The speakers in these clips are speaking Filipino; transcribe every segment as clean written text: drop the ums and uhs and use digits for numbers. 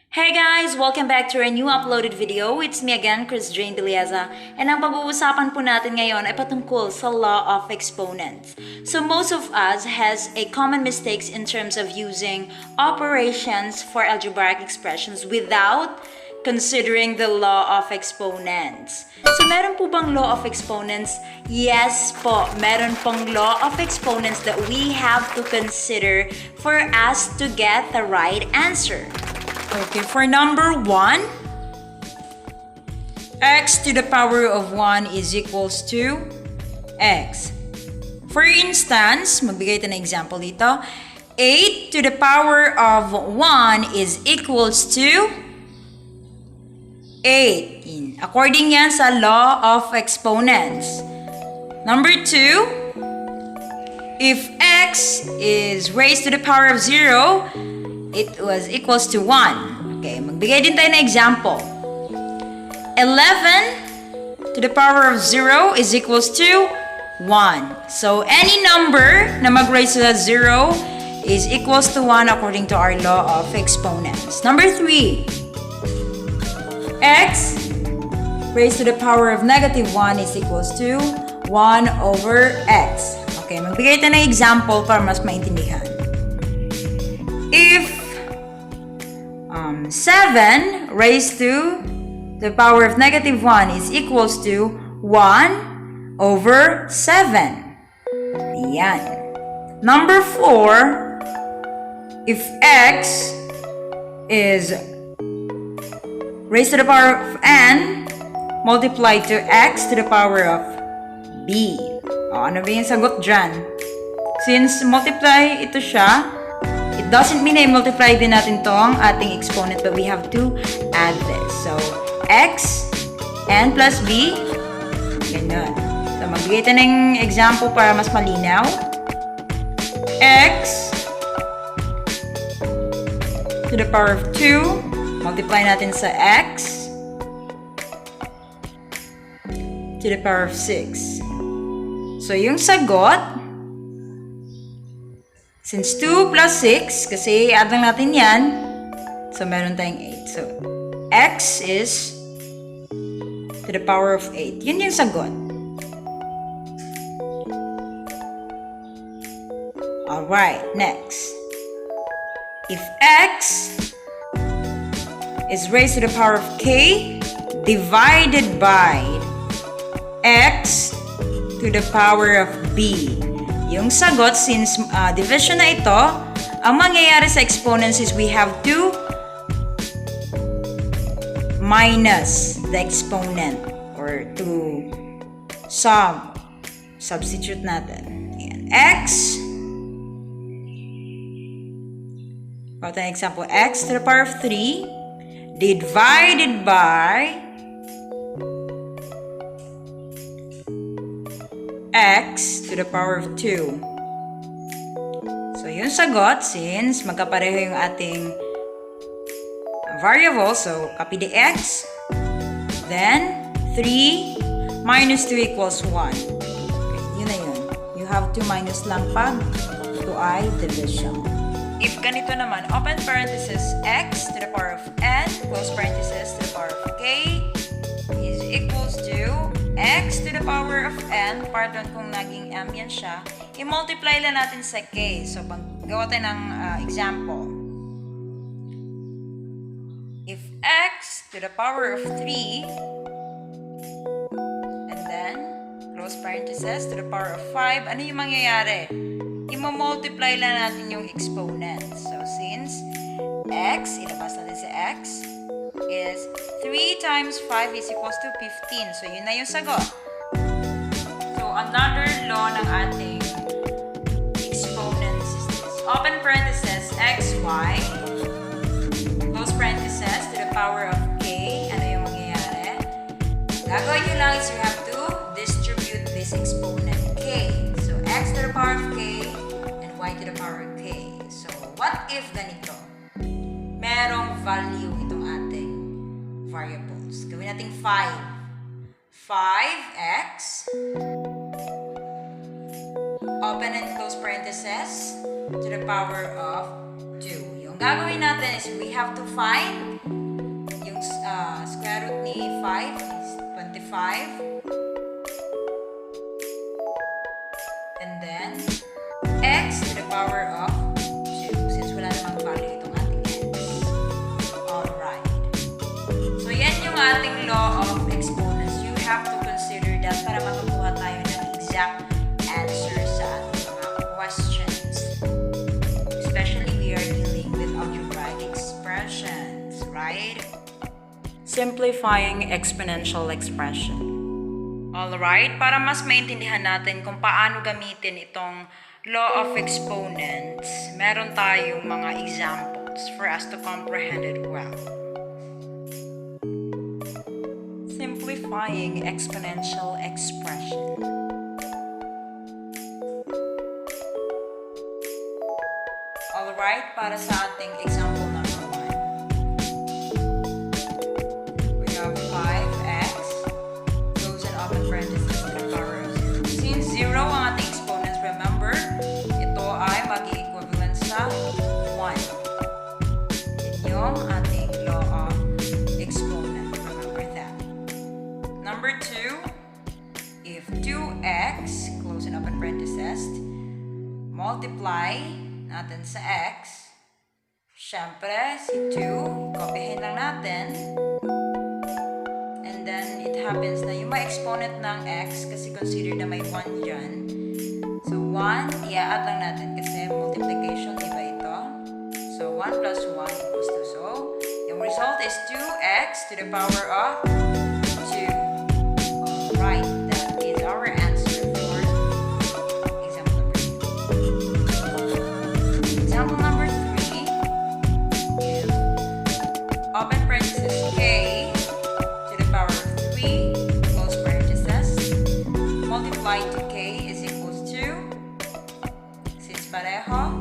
Hey guys! Welcome back to our new uploaded video. It's me again, Chris Jane Bilieza. And ang pag-uusapan po natin ngayon ay patungkol sa law of exponents. So most of us has a common mistakes in terms of using operations for algebraic expressions without considering the law of exponents. So meron po bang law of exponents? Yes po, meron pong law of exponents that we have to consider for us to get the right answer. Okay, for number 1, x to the power of 1 is equals to x. For instance, magbigay tayo ng example dito. 8 to the power of 1 is equals to 8. According yan sa law of exponents. Number 2, if x is raised to the power of 0, it was equals to 1. Okay, magbigay din tayo ng example. 11 to the power of 0 is equals to 1. So, any number na mag-raise to 0 is equals to 1 according to our law of exponents. Number 3, x raised to the power of negative 1 is equals to 1 over x. Okay, magbigay tayo ng example para mas maintindihan. If 7 raised to the power of negative 1 is equals to 1 over 7. Ayan. Number 4, if x is raised to the power of n multiplied to x to the power of b. O, ano ba yung sagot dyan? Since multiply ito siya, it doesn't mean na i-multiply din natin tong ating exponent, but we have to add this. So, x, n plus b, ganun. So, magbigay tayo ng example para mas malinaw. X to the power of 2, multiply natin sa x to the power of 6. So, yung sagot, since 2 plus 6, kasi add lang natin yan, so meron tayong 8. So, x is to the power of 8. Yun yung sagot. Alright, next. If x is raised to the power of k divided by x to the power of b. Yung sagot, since division na ito, ang mangyayari sa exponents is we have to minus the exponent or to substitute natin. Ayan. X, got an example, x to the power of 3 divided by x to the power of 2. So, yung sagot, since magkapareho yung ating variable, so copy the x, then 3 minus 2 equals 1. Okay, yun na yun. You have to minus lang pag to I division. If ganito naman, open parenthesis x to the power of n, close parenthesis to the power of k is equals to x to the power of n, pardon kung naging m yan siya, i-multiply lang natin sa k. So, gawa tayo ng example. If x to the power of 3, and then, close parenthesis to the power of 5, ano yung mangyayari? I-multiply lang natin yung exponents. So, since x, ilabas natin sa x, is 3 times 5 is equals to 15. So, yun na yung sagot. So, another law ng ating exponents is this. Open parenthesis, xy, close parenthesis to the power of k. Ano yung mangyayari? Gagawin nyo lang is you have to distribute this exponent k. So, x to the power of k and y to the power of k. So, what if ganito? Merong value itong ating variables. Gawin natin 5. 5x, open and close parenthesis, to the power of 2. Yung ang gagawin natin is we have to find yung square root ni 5 is 25. And then, x to the power of 2 since wala namang value itong ating x. Alright. So, yan yung ating law of exponents. You have to consider that para makakuha tayo ng exact answer sa ating mga questions. Especially we are dealing with algebraic expressions, right? Simplifying exponential expression. Alright, para mas maintindihan natin kung paano gamitin itong law of exponents, meron tayong mga examples for us to comprehend it well. Simplifying exponential expression. Alright, para sa ating example number 1. We have 5x close and open parentheses to the power of 0. Since 0 ang ating exponents, remember, ito ay mag-equivalent sa 1. Yan yung ating law of exponent. Remember that. Number 2, if 2x close and open parentheses multiply natin sa x, syempre, si 2, kopyahin lang natin. And then, it happens na yung may exponent ng x, kasi consider na may 1 dyan. So, 1, i-add lang natin kasi multiplication, diba ito? So, 1 plus 1 equals 2. So, yung result is 2x to the power of 2. Alright, that is our answer for example number 2. Example number 3, if open parenthesis k to the power of 3 close parenthesis multiply to k is equals to, since pareho,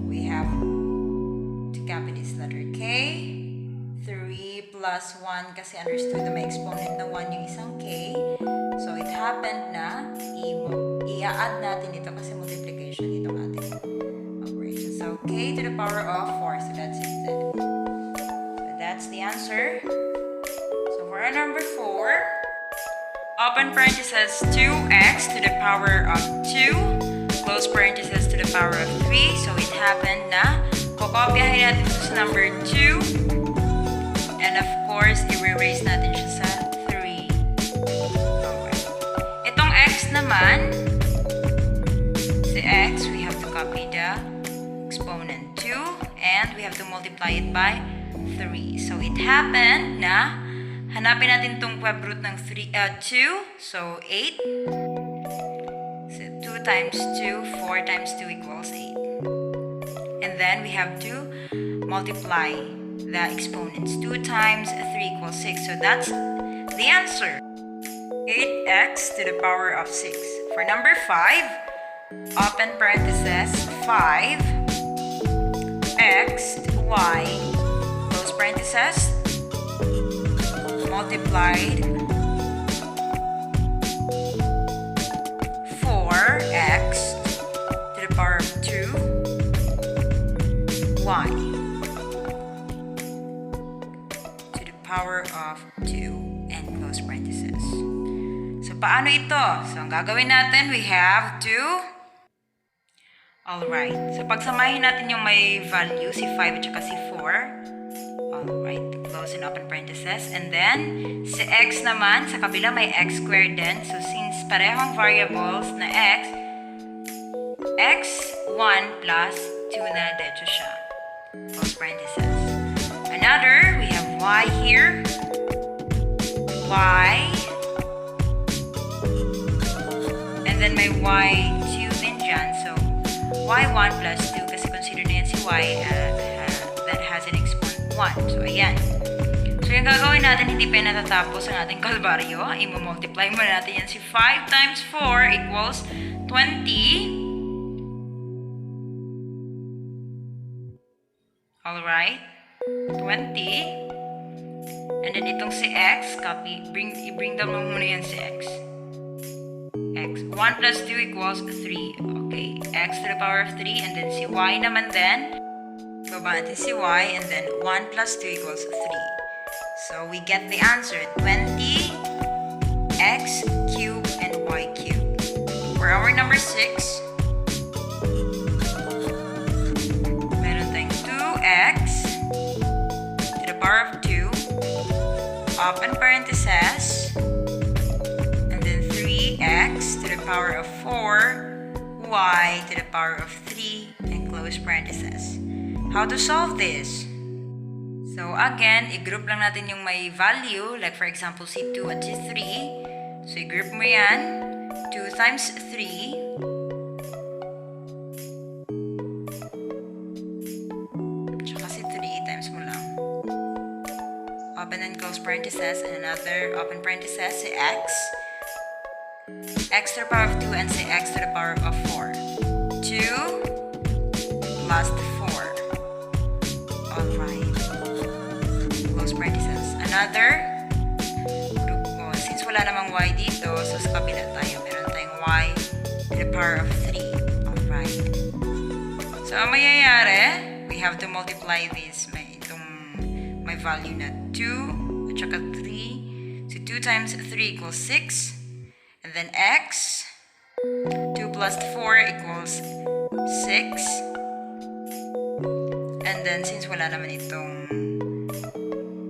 we have to copy this letter k, 3 plus 1 kasi understood na may exponent na 1 yung isang k, so it happened na i-add natin ito kasi multiplication itong ating operation. So, k to the power of 4. So, that's it. So, that's the answer. So, for our number 4, open parentheses 2x to the power of 2, close parentheses to the power of 3. So, it happened na kokopyahin natin ito sa number 2. And of course, i-erase natin siya sa 3. Okay. Itong x naman, si x, we have to copy the exponent 2 and we have to multiply it by 3. So, it happened na hanapin natin itong web root ng 2. So, 8. So, 2 times 2, 4 times 2 equals 8. And then, we have to multiply the exponents. 2 times 3 equals 6. So, that's the answer. 8x to the power of 6. For number 5, open parentheses 5 x y close parentheses multiplied 4x to the power of 2 y to the power of 2 and close parentheses. So, paano ito? So, ang gagawin natin, we have to alright. So, pagsamahin natin yung may value, si 5 at saka si 4. Alright. Close and open parentheses. And then, si x naman, sa kabila may x squared din. So, since parehong variables na x1 plus 2 na dito siya. Close parentheses. Another, we have y here. Y. And then may y2 din dyan. So, y1 plus 2 kasi consider na yan si y that has an exponent 1. So, ayan. So, yung gagawin natin, hindi pa natatapos ang ating kalbaryo. I-multiply mo natin yan si 5 times 4 equals 20. Alright. 20. And then itong si x, copy, i-bring down mo muna yan si x. X. 1 plus 2 equals 3. Okay. X to the power of 3. And then si y naman then, sa baba natin si y, and then 1 plus 2 equals 3. So we get the answer, 20 x cubed and y cubed. For our number 6, meron tayong 2x to the power of 2, open parentheses, and then 3x to the power of 4, y to the power of 3, and close parentheses. How to solve this? So again, i-group lang natin yung may value, like for example, si 2 at si 3. So i-group mo yan, 2 times 3, tsaka si 3 times mo lang. Open and close parentheses, and another open parentheses, si x to the power of 2, and si x to the power of 4. 2 plus 4. Alright. Close parentheses. Another group mo. Since wala namang y dito, so sa kabila tayo. Meron tayong y to the power of 3. Alright. So, ang mayayari, we have to multiply this. May value na 2 at saka 3. So, 2 times 3 equals 6. And then x. 2 plus 4 equals 6. And then, since wala naman itong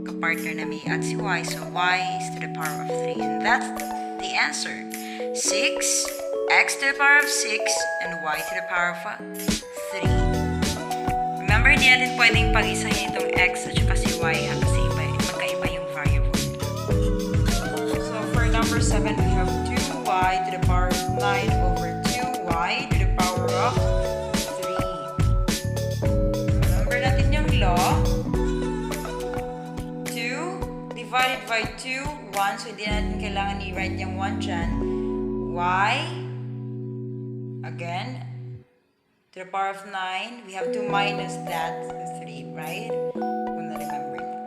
kapartner na may at si y, so y is to the power of 3. And that's the answer. 6, x to the power of 6, and y to the power of 3. Remember, hindi natin pwedeng pag-isahin itong x at saka si y, ha? Kasi magkaiba yung variable. So, for number 7, we have 2y to the power of 9 over 2y to the power of law. 2 divided by 2, 1. So, hindi natin kailangan i-write yung 1 dyan. Y, again, to the power of 9. We have to minus that 3, right? Kung na-remember niyo.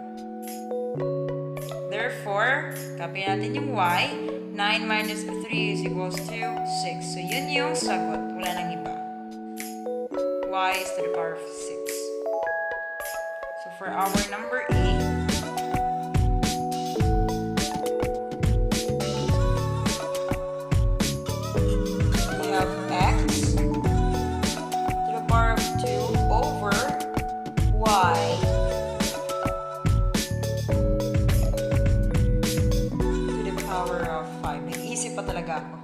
Therefore, copy natin yung y. 9 minus 3 is equals to 6. So, yun yung sagot. Wala nang iba. Y is to the power of 6. For our number 8, we have x to the power of 2 over y to the power of 5. Nag-iisip pa talaga ako.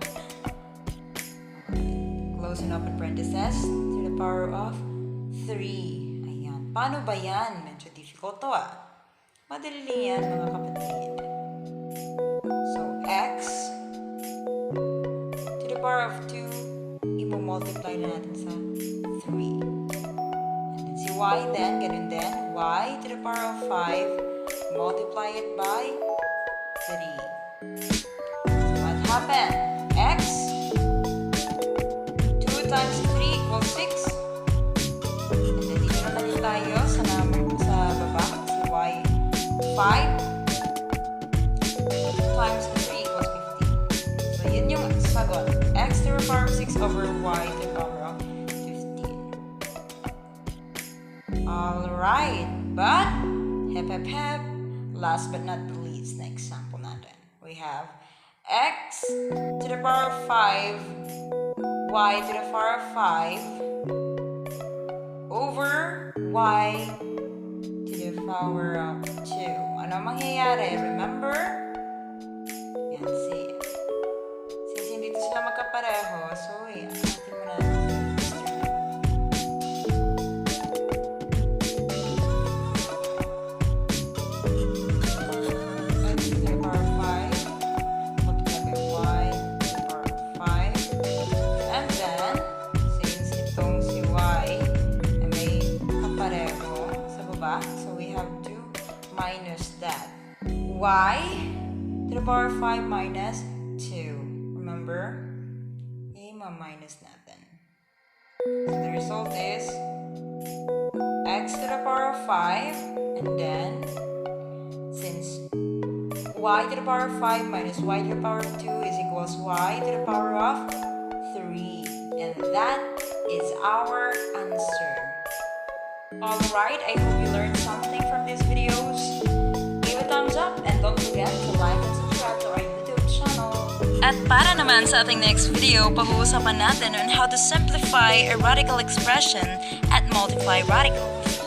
Close and open parentheses to the power of 3. Paano ba yan? Medyo difficult to Madali lang yan, mga kapatid. So, x to the power of 2, i-multiply na natin sa 3. And then si y then, ganun din. Y to the power of 5, multiply it by 3. So, what happened? X, 2 times 3 equals 6. Tayo sa baba, si y 5 times 3 equals 15. So, yun yung sagot. X to the power of 6 over y to the power of 15. Alright, but hep. Last but not the least, na example natin. We have x to the power of 5, y to the power of 5, over y to the power of 2. Ano mangyayari? Remember? Yan, see. Since hindi sila magkapareho, so yan, natin muna x to the power of 5 multiplied by y to the power of 5. And then, since itong si y pareho sa baba. So, we have to minus that. Y to the power of 5 minus 2. Remember? I-minus natin. So, the result is x to the power of 5. And then, since y to the power of 5 minus y to the power of 2 is equals y to the power of 3. And that is our answer. Alright, I hope you learned something from these videos. Give a thumbs up and don't forget to like and subscribe to our YouTube channel. At para naman sa ating next video, pag-uusapan natin on how to simplify a radical expression and multiply radicals.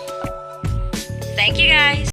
Thank you guys!